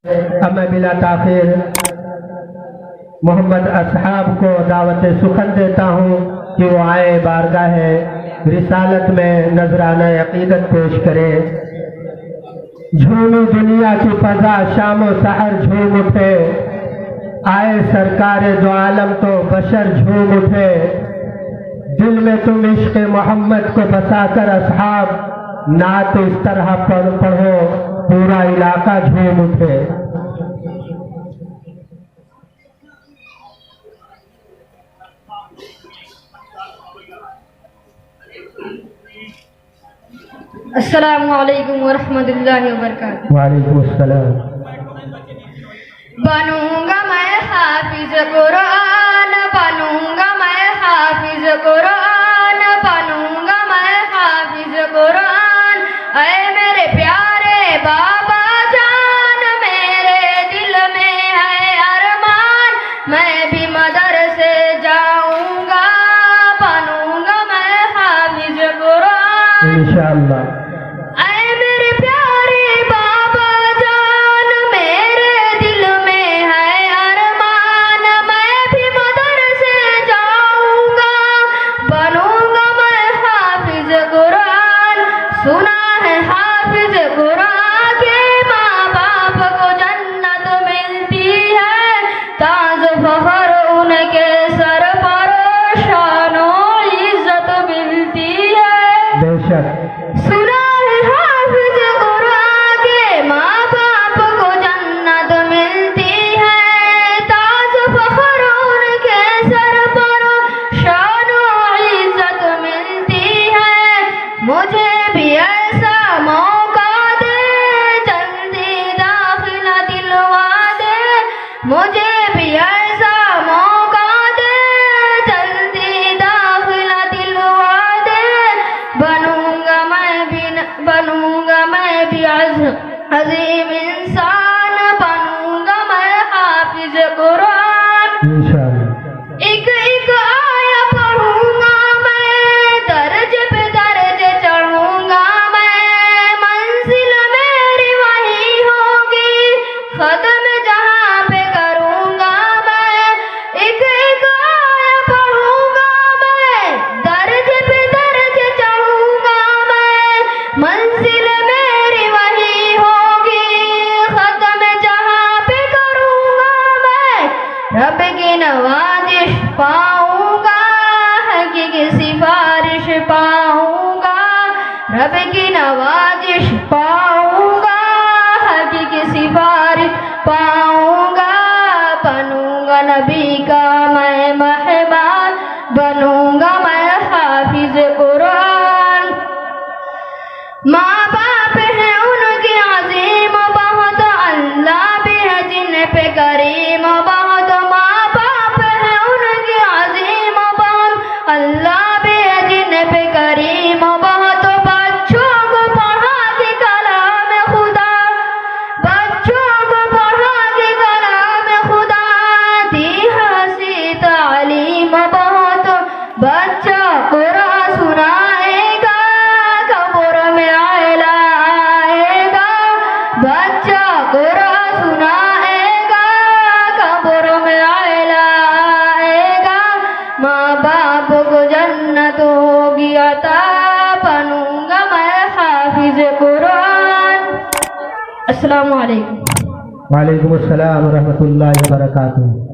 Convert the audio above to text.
اب میں بلا تاخیر محمد اصحاب کو دعوت سخن دیتا ہوں کہ وہ آئے بارگاہ رسالت میں نذرانہ عقیدت پیش کرے۔ جھومی دنیا کی فضا شام و سحر جھوم اٹھے، آئے سرکار دو عالم تو بشر جھوم اٹھے۔ دل میں تم عشق محمد کو بسا کر اصحاب نعت اس طرح پڑھو پورا علاقہ جھوم اٹھے۔ السلام علیکم ورحمۃ اللہ وبرکاتہ۔ وعلیکم السلام۔ بنوں گا میں حافظ قرآن، بنوں گا میں حافظ قرآن، بنوں گا میں حافظ قرآن۔ اے میرے پیارے بابا جان، میرے دل میں ہے ارمان، میں بھی مدرسے جاؤں گا، بنوں گا میں حافظ قرآن انشاءاللہ۔ سنا ہے حافظ قرآن کے ماں باپ کو جنت ملتی ہے، تاج فخر ان کے سر پر شان و عزت ملتی ہے۔ بے شک سنا ہے حافظ قرآن کے ماں باپ کو جنت ملتی ہے، تاج فخر ان کے سر پر شان و عزت ملتی ہے۔ مجھے ایسا موقع دے، جلدی داخلہ دلوا دے، مجھے بھی ایسا موقع دے، جلدی داخلہ دلوا دے۔ بنوں گا میں بھی عظیم انسان، بنوں گا میں حافظ قرآن۔ انشاءاللہ۔ ایک ایک آیا پڑھوں گا میں، درج پہ درج چڑھوں گا میں، منزل میری وہی ہوگی، ختم جہاں پہ کروں گا میں۔ ایک ایک آیا پڑھوں گا میں، درج پہ درج چڑھوں گا میں، منزل میری وہی ہوگی، ختم جہاں پہ کروں گا میں۔ رب کی نوازش پاؤں گا، حق کی سفارش پاؤں گا، رب کی نوازش پاؤں گا، حق کی سفارش پاؤں گا۔ بنوں گا نبی کا میں مہمان، بنوں گا میں حافظ قرآن۔ ماں باپ ہیں ان کی عظیم بہت، اللہ بھی ہے جن پہ کریم بہت۔ ماں باپ ہیں ان کی عظیم بہت، اللہ بھی ہے جن پہ کریم بہت۔ بچوں کو پڑھا کے کلام خدا، بچوں کو پڑھا کے کلام خدا، دی ہنسی تعلیم بہت۔ بچہ قرآن سنائے گا، قبر میں آئلہ آئے گا، بچہ قرآن سنائے گا، قبر میں آئلہ آئے گا۔ ماں باپ کو جنت ہوگی عطا، بنوں گا میں حافظ قرآن۔ السلام علیکم۔ وعلیکم السلام ورحمۃ اللہ وبرکاتہ۔